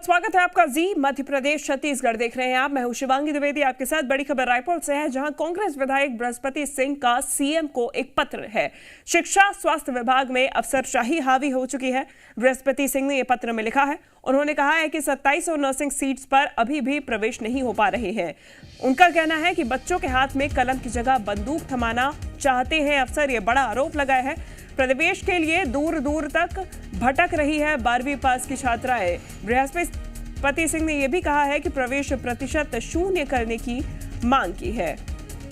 स्वागत है आपका जी मध्य प्रदेश छत्तीसगढ़ देख रहे हैं आप। मैं हूं शिवांगी द्विवेदी आपके साथ। बड़ी खबर रायपुर से है, जहां कांग्रेस विधायक बृहस्पति सिंह का सीएम को एक पत्र है। शिक्षा स्वास्थ्य विभाग में अफसरशाही हावी हो चुकी है। बृहस्पति सिंह ने यह पत्र में लिखा है। उन्होंने कहा है कि 2700 नर्सिंग सीट्स पर अभी भी प्रवेश नहीं हो पा रहे हैं। उनका कहना है कि बच्चों के हाथ में कलम की जगह बंदूक थमाना चाहते हैं अफसर। ये बड़ा आरोप लगाया है। प्रवेश के लिए दूर दूर तक भटक रही है 12वीं पास की छात्राएं। बृहस्पति सिंह ने यह भी कहा है कि प्रवेश प्रतिशत 0 करने की मांग की है।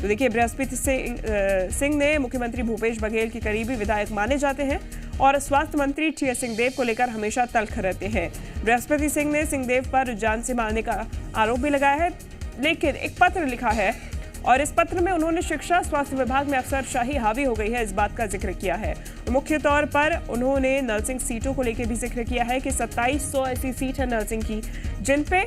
तो देखिए, बृहस्पति सिंह ने मुख्यमंत्री भूपेश बघेल के करीबी विधायक माने जाते हैं और स्वास्थ्य मंत्री टीएस सिंहदेव को लेकर हमेशा तल्ख रहते हैं। बृहस्पति सिंह ने सिंहदेव पर जान से मारने का आरोप भी लगाया है, लेकिन एक पत्र लिखा है और इस पत्र में उन्होंने शिक्षा स्वास्थ्य विभाग में अफसरशाही हावी हो गई है इस बात का जिक्र किया है। मुख्य तौर पर उन्होंने नर्सिंग सीटों को लेकर भी जिक्र किया है कि 2700 ऐसी सीट है नर्सिंग की जिन पे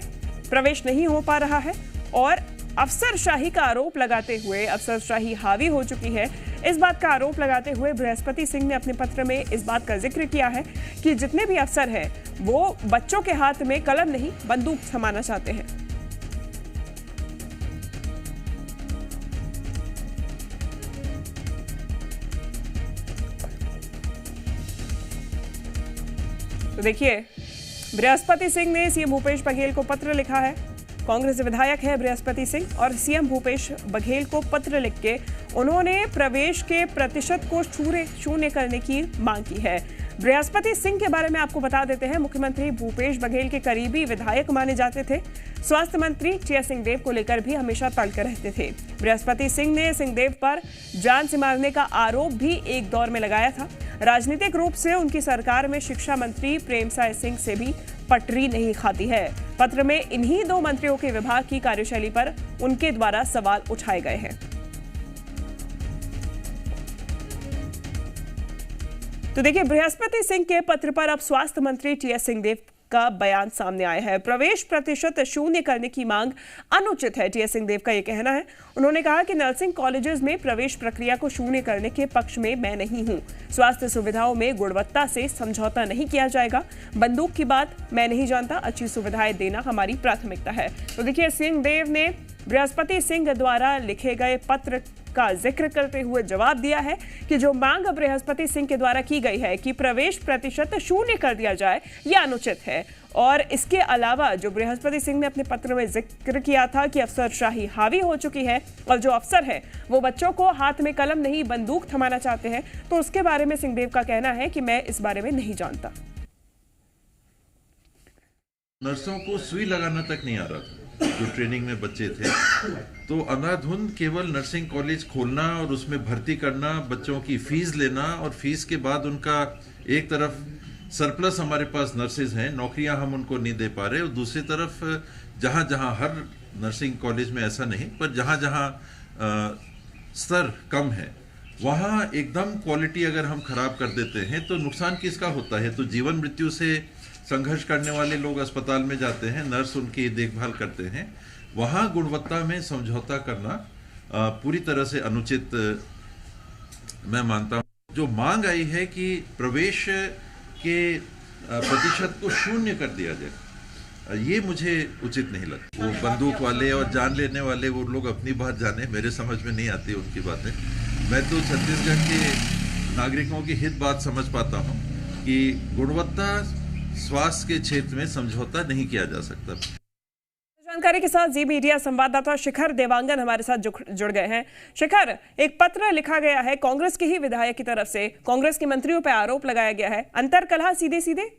प्रवेश नहीं हो पा रहा है और अफसरशाही का आरोप लगाते हुए, अफसरशाही हावी हो चुकी है इस बात का आरोप लगाते हुए बृहस्पति सिंह ने अपने पत्र में इस बात का जिक्र किया है कि जितने भी अफसर हैं वो बच्चों के हाथ में कलम नहीं बंदूक थमाना चाहते हैं। तो देखिए, बृहस्पति सिंह ने सीएम भूपेश बघेल को पत्र लिखा है। कांग्रेस विधायक है बृहस्पति सिंह और सीएम भूपेश बघेल को पत्र लिख के उन्होंने प्रवेश के प्रतिशत को 0 करने की मांग की है। बृहस्पति सिंह के बारे में आपको बता देते हैं, मुख्यमंत्री भूपेश बघेल के करीबी विधायक माने जाते थे। स्वास्थ्य मंत्री टीएस सिंहदेव को लेकर भी हमेशा तल्ख रहते थे। बृहस्पति सिंह ने सिंहदेव पर जान से मारने का आरोप भी एक दौर में लगाया था। राजनीतिक रूप से उनकी सरकार में शिक्षा मंत्री प्रेमसाय सिंह से भी पटरी नहीं खाती है। पत्र में इन्हीं 2 मंत्रियों के विभाग की कार्यशैली पर उनके द्वारा सवाल उठाए गए हैं। तो देखिए, बृहस्पति सिंह के पत्र पर अब स्वास्थ्य मंत्री टीएस सिंहदेव का बयान सामने आया है। प्रवेश प्रतिशत 0 करने की मांग अनुचित है, टीएस सिंहदेव का यह कहना है। उन्होंने कहा कि नर्सिंग कॉलेजेस में प्रवेश प्रक्रिया को 0 करने के पक्ष में मैं नहीं हूं। स्वास्थ्य सुविधाओं में गुणवत्ता से समझौता नहीं किया जाएगा। बंदूक की बात मैं नहीं जानता, अच्छी सुविधाएं देना हमारी प्राथमिकता है। तो देखिए, सिंहदेव ने बृहस्पति सिंह द्वारा लिखे गए पत्र का जिक्र करते हुए जवाब दिया है कि जो मांग बृहस्पति सिंह के द्वारा की गई है कि प्रवेश प्रतिशत 0 कर दिया जाए, यह अनुचित है। और इसके अलावा जो बृहस्पति सिंह ने अपने पत्र में जिक्र किया था कि अफसरशाही हावी हो चुकी है और जो अफसर है वो बच्चों को हाथ में कलम नहीं बंदूक थमाना चाहते हैं, तो उसके बारे में सिंहदेव का कहना है कि मैं इस बारे में नहीं जानता। नर्सों को सुई लगाना तक नहीं आ रहा था जो ट्रेनिंग में बच्चे थे। तो अंधाधुंध केवल नर्सिंग कॉलेज खोलना और उसमें भर्ती करना, बच्चों की फीस लेना और फीस के बाद उनका एक तरफ सरप्लस हमारे पास नर्सेज हैं, नौकरियां हम उनको नहीं दे पा रहे, और दूसरी तरफ जहां जहां हर नर्सिंग कॉलेज में ऐसा नहीं पर जहां जहां स्तर कम है वहां एकदम क्वालिटी अगर हम खराब कर देते हैं तो नुकसान किसका होता है? तो जीवन मृत्यु से संघर्ष करने वाले लोग अस्पताल में जाते हैं, नर्स उनकी देखभाल करते हैं। वहां गुणवत्ता में समझौता करना पूरी तरह से अनुचित मैं मानता हूं। जो मांग आई है कि प्रवेश के प्रतिशत को 0 कर दिया जाए, ये मुझे उचित नहीं लगता। वो बंदूक वाले और जान लेने वाले वो लोग अपनी बात जाने, मेरे समझ में नहीं आती उनकी बातें। मैं तो छत्तीसगढ़ के नागरिकों की हित बात समझ पाता हूँ कि गुणवत्ता स्वास्थ्य के क्षेत्र में समझौता नहीं किया जा सकता। जानकारी के साथ जी मीडिया संवाददाता शिखर देवांगन हमारे साथ जुड़ गए हैं। शिखर, एक पत्र लिखा गया है कांग्रेस के ही विधायक की तरफ से, कांग्रेस के मंत्रियों पर आरोप लगाया गया है, अंतरकलह सीधे सीधे।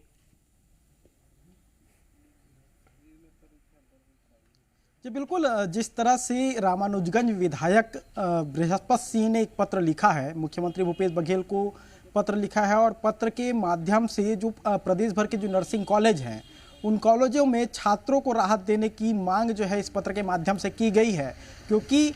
जी बिल्कुल, जिस तरह से रामानुजगंज विधायक बृहस्पति सिंह ने एक पत्र लिखा है, मुख्यमंत्री भूपेश बघेल को पत्र लिखा है और पत्र के माध्यम से जो प्रदेश भर के जो नर्सिंग कॉलेज हैं उन कॉलेजों में छात्रों को राहत देने की मांग जो है इस पत्र के माध्यम से की गई है। क्योंकि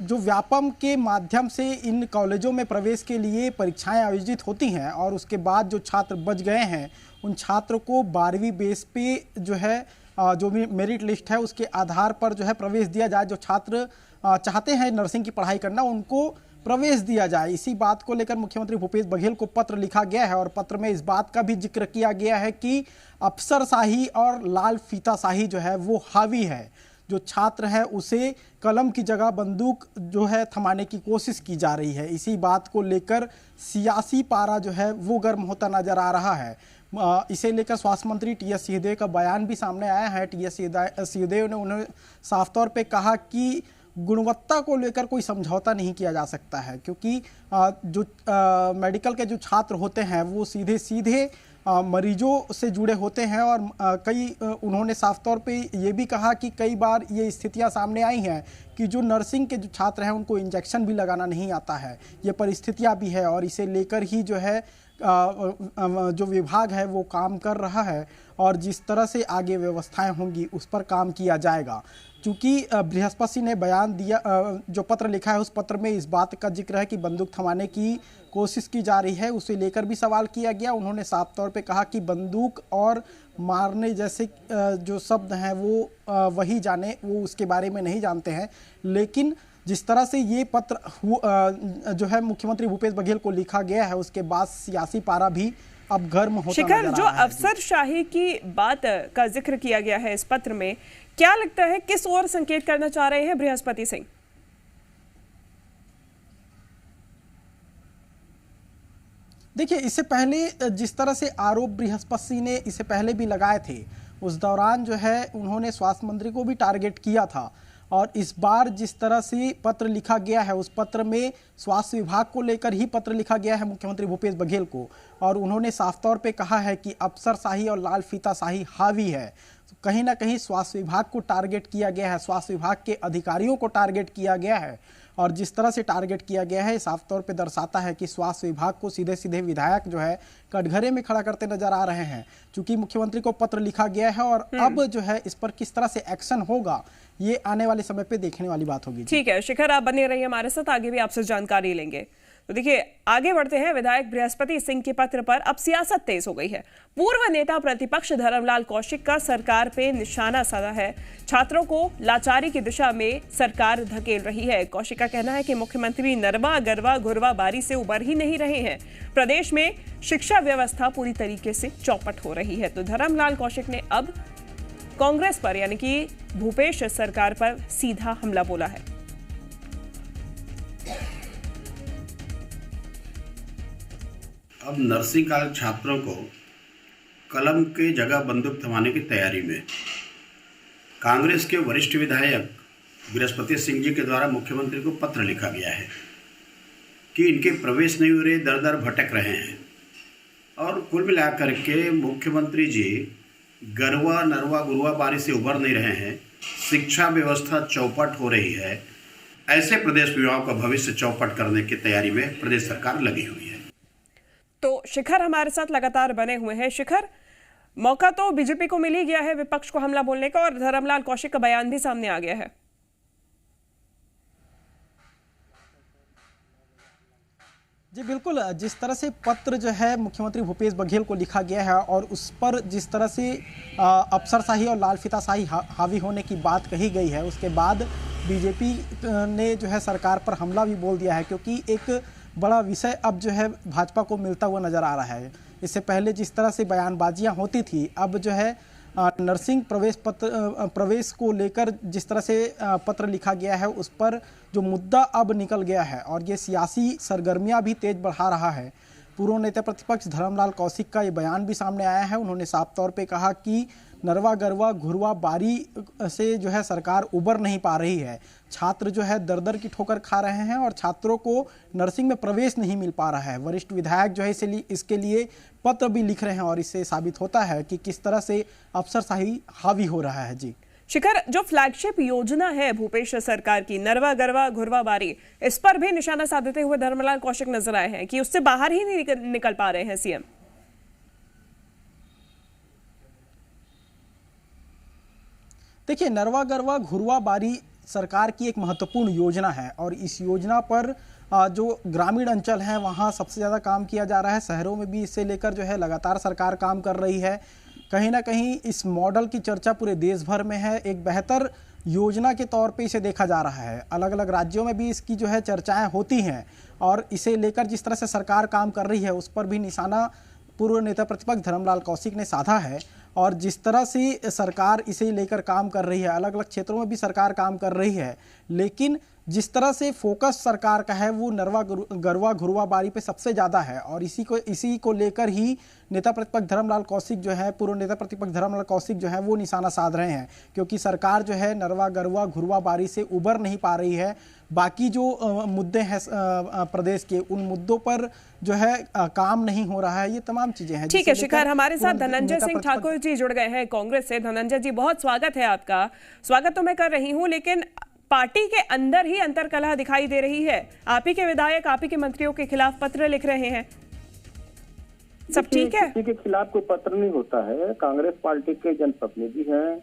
जो व्यापम के माध्यम से इन कॉलेजों में प्रवेश के लिए परीक्षाएं आयोजित होती हैं और उसके बाद जो छात्र बच गए हैं उन छात्रों को 12वीं बेस पे जो है जो मेरिट लिस्ट है उसके आधार पर जो है प्रवेश दिया जाए। जो छात्र चाहते हैं नर्सिंग की पढ़ाई करना, उनको प्रवेश दिया जाए। इसी बात को लेकर मुख्यमंत्री भूपेश बघेल को पत्र लिखा गया है और पत्र में इस बात का भी जिक्र किया गया है कि अफसरशाही और लाल फीताशाही जो है वो हावी है। जो छात्र है उसे कलम की जगह बंदूक जो है थमाने की कोशिश की जा रही है। इसी बात को लेकर सियासी पारा जो है वो गर्म होता नजर आ रहा है। इसे लेकर स्वास्थ्य मंत्री टीएस सिंहदेव का बयान भी सामने आया है। टीएस सिंहदेव ने उन्हें साफ तौर पे कहा कि गुणवत्ता को लेकर कोई समझौता नहीं किया जा सकता है, क्योंकि जो मेडिकल के जो छात्र होते हैं वो सीधे सीधे मरीजों से जुड़े होते हैं और उन्होंने साफ तौर पे ये भी कहा कि कई बार ये स्थितियां सामने आई हैं कि जो नर्सिंग के जो छात्र हैं उनको इंजेक्शन भी लगाना नहीं आता है। ये परिस्थितियां भी है और इसे लेकर ही जो है जो विभाग है वो काम कर रहा है और जिस तरह से आगे व्यवस्थाएं होंगी उस पर काम किया जाएगा। चूँकि बृहस्पति सिंह ने बयान दिया, जो पत्र लिखा है उस पत्र में इस बात का जिक्र है कि बंदूक थमाने की कोशिश की जा रही है, उसे लेकर भी सवाल किया गया। उन्होंने साफ तौर पे कहा कि बंदूक और मारने जैसे जो शब्द हैं वो वही जाने, वो उसके बारे में नहीं जानते हैं। लेकिन जिस तरह से ये पत्र जो है मुख्यमंत्री भूपेश बघेल को लिखा गया है उसके बाद सियासी पारा भी अब गर्म होता नजर आ रहा है। जो अफसरशाही की बात का जिक्र किया गया है इस पत्र में, क्या लगता है किस ओर संकेत करना चाह रहे हैं बृहस्पति सिंह? देखिए, इससे पहले जिस तरह से आरोप बृहस्पति सिंह ने इससे पहले भी लगाए थे, उस दौरान जो है उन्होंने स्वास्थ्य मंत्री को भी टारगेट किया था और इस बार जिस तरह से पत्र लिखा गया है उस पत्र में स्वास्थ्य विभाग को लेकर ही पत्र लिखा गया है मुख्यमंत्री भूपेश बघेल को, और उन्होंने साफ तौर पे कहा है कि अफसरशाही और लाल फीताशाही हावी है। तो कहीं ना कहीं स्वास्थ्य विभाग को टारगेट किया गया है, स्वास्थ्य विभाग के अधिकारियों को टारगेट किया गया है और जिस तरह से टारगेट किया गया है साफ तौर पे दर्शाता है कि स्वास्थ्य विभाग को सीधे सीधे विधायक जो है कटघरे में खड़ा करते नजर आ रहे हैं। चूंकि मुख्यमंत्री को पत्र लिखा गया है और अब जो है इस पर किस तरह से एक्शन होगा ये आने वाले समय पे देखने वाली बात होगी। ठीक है शिखर, आप बने रहिए हमारे साथ, आगे भी आपसे जानकारी लेंगे। तो देखिए, आगे बढ़ते हैं। विधायक बृहस्पति सिंह के पत्र पर अब सियासत तेज हो गई है। पूर्व नेता प्रतिपक्ष धर्मलाल कौशिक का सरकार पे निशाना साधा है। छात्रों को लाचारी की दिशा में सरकार धकेल रही है। कौशिक का कहना है कि मुख्यमंत्री नरवा गरवा घुरवा बारी से उबर ही नहीं रहे हैं। प्रदेश में शिक्षा व्यवस्था पूरी तरीके से चौपट हो रही है। तो धर्मलाल कौशिक ने अब कांग्रेस पर यानी कि भूपेश सरकार पर सीधा हमला बोला है। अब नर्सिंग कॉलेज छात्रों को कलम के जगह बंदूक थमाने की तैयारी में कांग्रेस के वरिष्ठ विधायक बृहस्पति सिंह जी के द्वारा मुख्यमंत्री को पत्र लिखा गया है कि इनके प्रवेश नहीं हो रहे, दर दर भटक रहे हैं और कुल मिलाकर के मुख्यमंत्री जी गरवा नरवा गुरुआ बारी से उबर नहीं रहे हैं। शिक्षा व्यवस्था चौपट हो रही है। ऐसे प्रदेश युवाओं का भविष्य चौपट करने की तैयारी में प्रदेश सरकार लगी हुई है। तो शिखर हमारे साथ लगातार बने हुए हैं। शिखर, मौका तो बीजेपी को मिल ही गया है विपक्ष को हमला बोलने का और धर्मलाल कौशिक का बयान भी सामने आ गया है। जी बिल्कुल, जिस तरह से पत्र जो है मुख्यमंत्री भूपेश बघेल को लिखा गया है और उस पर जिस तरह से अफसरशाही और लाल फीताशाही हावी होने की बात कही गई है, उसके बाद बीजेपी ने जो है सरकार पर हमला भी बोल दिया है, क्योंकि एक बड़ा विषय अब जो है भाजपा को मिलता हुआ नजर आ रहा है। इससे पहले जिस तरह से बयानबाजियां होती थी, अब जो है नर्सिंग प्रवेश को लेकर जिस तरह से पत्र लिखा गया है उस पर जो मुद्दा अब निकल गया है और ये सियासी सरगर्मियां भी तेज बढ़ा रहा है। पूर्व नेता प्रतिपक्ष धर्मलाल कौशिक का ये बयान भी सामने आया है। उन्होंने साफ तौर पे कहा कि नरवा गरवा घुरवा बारी से जो है सरकार उबर नहीं पा रही है। छात्र जो है दर दर की ठोकर खा रहे हैं और छात्रों को नर्सिंग में प्रवेश नहीं मिल पा रहा है। वरिष्ठ विधायक जो है इसके लिए पत्र भी लिख रहे हैं और इससे साबित होता है कि किस तरह से अफसरशाही हावी हो रहा है। जी शिखर, जो फ्लैगशिप योजना है भूपेश सरकार की नरवा गरवा घुरवा बारी, इस पर भी निशाना साधते हुए धर्मलाल कौशिक नजर आए हैं कि उससे बाहर ही नहीं निकल पा रहे हैं सीएम। देखिए, नरवा गरवा घुरवा बारी सरकार की एक महत्वपूर्ण योजना है और इस योजना पर जो ग्रामीण अंचल हैं वहाँ सबसे ज़्यादा काम किया जा रहा है। शहरों में भी इससे लेकर जो है लगातार सरकार काम कर रही है कहीं ना कहीं इस मॉडल की चर्चा पूरे देश भर में है। एक बेहतर योजना के तौर पे इसे देखा जा रहा है। अलग अलग राज्यों में भी इसकी जो है चर्चाएं होती हैं और इसे लेकर जिस तरह से सरकार काम कर रही है उस पर भी निशाना पूर्व नेता प्रतिपक्ष धर्मलाल कौशिक ने साधा है। और जिस तरह से सरकार इसे लेकर काम कर रही है, अलग अलग क्षेत्रों में भी सरकार काम कर रही है, लेकिन जिस तरह से फोकस सरकार का है वो नरवा गरवा घुरवा बारी पे सबसे ज़्यादा है। और इसी को लेकर ही नेता प्रतिपक्ष धर्मलाल कौशिक जो है, पूर्व नेता प्रतिपक्ष धर्मलाल कौशिक जो है वो निशाना साध रहे हैं, क्योंकि सरकार जो है नरवा गरवा घुरवा बारी से उबर नहीं पा रही है। बाकी जो मुद्दे हैं प्रदेश के, उन मुद्दों पर जो है काम नहीं हो रहा है। ये तमाम चीजें हैं। ठीक है शिखर, हमारे साथ धनंजय सिंह ठाकुर जी जुड़ गए हैं कांग्रेस से। धनंजय जी, बहुत स्वागत है आपका। स्वागत तो मैं कर रही हूं, लेकिन पार्टी के अंदर ही अंतर्कलह दिखाई दे रही है। आप ही के विधायक आप ही के मंत्रियों के खिलाफ पत्र लिख रहे हैं, सब ठीक है? किसी के खिलाफ कोई पत्र नहीं होता है। कांग्रेस पार्टी के जनप्रतिनिधि हैं,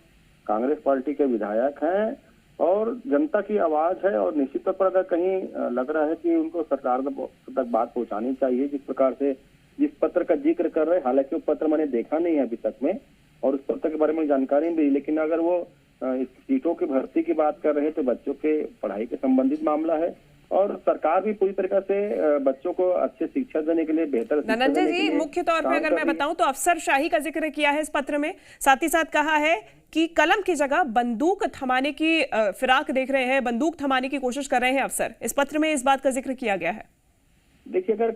कांग्रेस पार्टी के विधायक हैं और जनता की आवाज है। और निश्चित तौर पर अगर कहीं लग रहा है कि उनको सरकार तक बात पहुंचानी चाहिए, जिस प्रकार से जिस पत्र का जिक्र कर रहे हैं, हालांकि वो पत्र मैंने देखा नहीं है अभी तक में और उस पत्र के बारे में जानकारी नहीं, लेकिन अगर वो सीटों की भर्ती की बात कर रहे हैं तो बच्चों के पढ़ाई के संबंधित मामला है और सरकार भी पूरी तरीके से बच्चों को अच्छे शिक्षा देने के लिए, बेहतर धनंजय जी, मुख्य तौर पे अगर मैं बताऊं तो अफसरशाही का जिक्र किया है इस पत्र में। साथ ही साथ कहा है कि कलम की जगह बंदूक थमाने की फिराक देख रहे हैं, बंदूक थमाने की कोशिश कर रहे हैं अफसर। इस पत्र में इस बात का जिक्र किया गया है। देखिए, अगर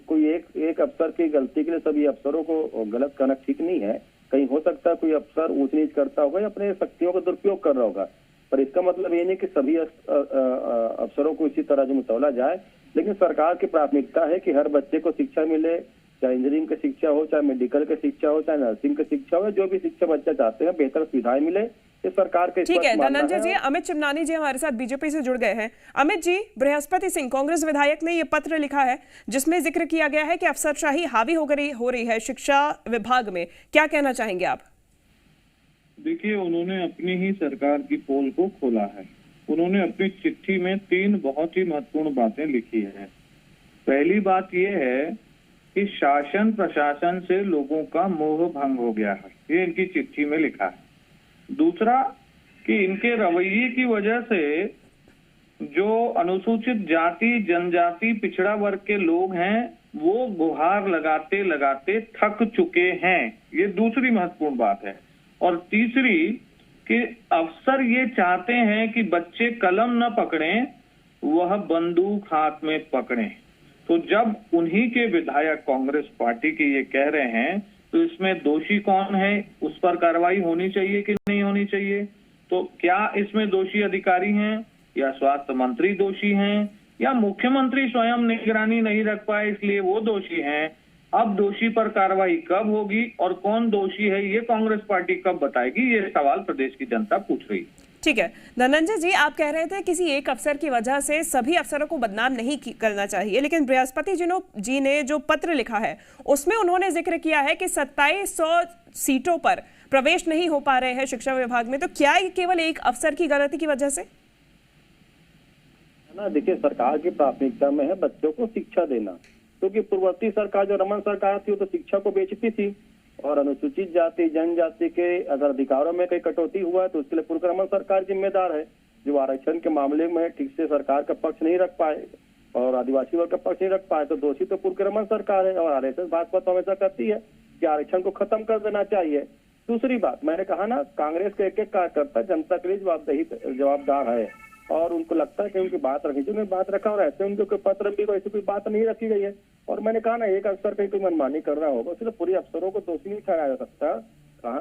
कोई एक अफसर की गलती के लिए सभी अफसरों को गलत करना ठीक नहीं है। कहीं हो सकता है कोई अफसर ऊंच नीच करता होगा या अपने शक्तियों का दुरुपयोग कर रहा होगा, पर इसका मतलब ये नहीं कि सभी अफसरों को इसी तरह से तौला जाए। लेकिन सरकार की प्राथमिकता है कि हर बच्चे को शिक्षा मिले, चाहे इंजीनियरिंग की शिक्षा हो, चाहे मेडिकल की शिक्षा हो, चाहे नर्सिंग की शिक्षा हो, जो भी शिक्षा बच्चा चाहते हैं बेहतर सुविधाएं मिले। सरकार के ठीक है धनंजय जी। अमित चिमनानी जी हमारे साथ बीजेपी से जुड़ गए हैं। अमित जी, बृहस्पति सिंह कांग्रेस विधायक ने ये पत्र लिखा है जिसमें जिक्र किया गया है कि अफसरशाही हावी हो रही है शिक्षा विभाग में, क्या कहना चाहेंगे आप? देखिए, उन्होंने अपनी ही सरकार की पोल को खोला है। उन्होंने अपनी चिट्ठी में 3 बहुत ही महत्वपूर्ण बातें लिखी है। पहली बात यह है कि शासन प्रशासन से लोगों का मोह भंग हो गया है, ये इनकी चिट्ठी में लिखा है। दूसरा कि इनके रवैये की वजह से जो अनुसूचित जाति, जनजाति, पिछड़ा वर्ग के लोग हैं वो गुहार लगाते लगाते थक चुके हैं, ये दूसरी महत्वपूर्ण बात है। और तीसरी कि अफसर ये चाहते हैं कि बच्चे कलम न पकड़ें, वह बंदूक हाथ में पकड़ें। तो जब उन्हीं के विधायक कांग्रेस पार्टी के ये कह रहे हैं तो इसमें दोषी कौन है, उस पर कार्रवाई होनी चाहिए कि नहीं होनी चाहिए? तो क्या इसमें दोषी अधिकारी हैं या स्वास्थ्य मंत्री दोषी हैं या मुख्यमंत्री स्वयं निगरानी नहीं रख पाए इसलिए वो दोषी हैं? अब दोषी पर कार्रवाई कब होगी और कौन दोषी है ये कांग्रेस पार्टी कब बताएगी, ये सवाल प्रदेश की जनता पूछ रही है। ठीक है धनंजय जी, आप कह रहे थे किसी एक अफसर की वजह से सभी अफसरों को बदनाम नहीं करना चाहिए, लेकिन बृहस्पति जी ने जो पत्र लिखा है उसमें उन्होंने जिक्र किया है कि 2700 सीटों पर प्रवेश नहीं हो पा रहे हैं शिक्षा विभाग में। तो क्या ये केवल एक अफसर की गलती की वजह से? ना, देखिए, सरकार की प्राथमिकता में है बच्चों को शिक्षा देना, क्योंकि पूर्ववर्ती सरकार जो रमन सरकार थी वो तो शिक्षा को बेचती थी और अनुसूचित जाति जनजाति के अगर अधिकारों में कहीं कटौती हुआ है तो उसके लिए पूर्व रमन सरकार जिम्मेदार है। जो आरक्षण के मामले में ठीक से सरकार का पक्ष नहीं रख पाए और आदिवासी वर्ग का पक्ष नहीं रख पाए तो दोषी तो पूर्व रमन सरकार है। और आरएसएस भाजपा तो हमेशा कहती है कि आरक्षण को खत्म कर देना चाहिए। दूसरी बात, मैंने कहा ना, कांग्रेस के एक कार्यकर्ता जनता के लिए जवाबदार है और उनको लगता है कि उनकी बात रखी, जो बात रखा और ऐसे उनके पत्र में ऐसी कोई बात नहीं रखी गई है। और मैंने कहा ना, एक अफसर कहीं कोई मनमानी कर रहा होगा, उससे पूरे अफसरों को दोषी नहीं ठहराया जा सकता।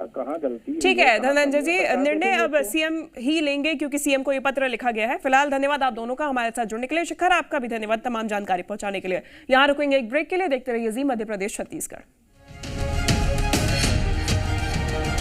कहाँ गलती? ठीक है धनंजय जी, निर्णय अब सीएम ही लेंगे क्योंकि सीएम को ये पत्र लिखा गया है। फिलहाल धन्यवाद आप दोनों का हमारे साथ जुड़ने के लिए। शिखर, आपका भी धन्यवाद तमाम जानकारी पहुंचाने के लिए। यहाँ रुकेंगे एक ब्रेक के लिए। देखते रहिए जी मध्य प्रदेश छत्तीसगढ़।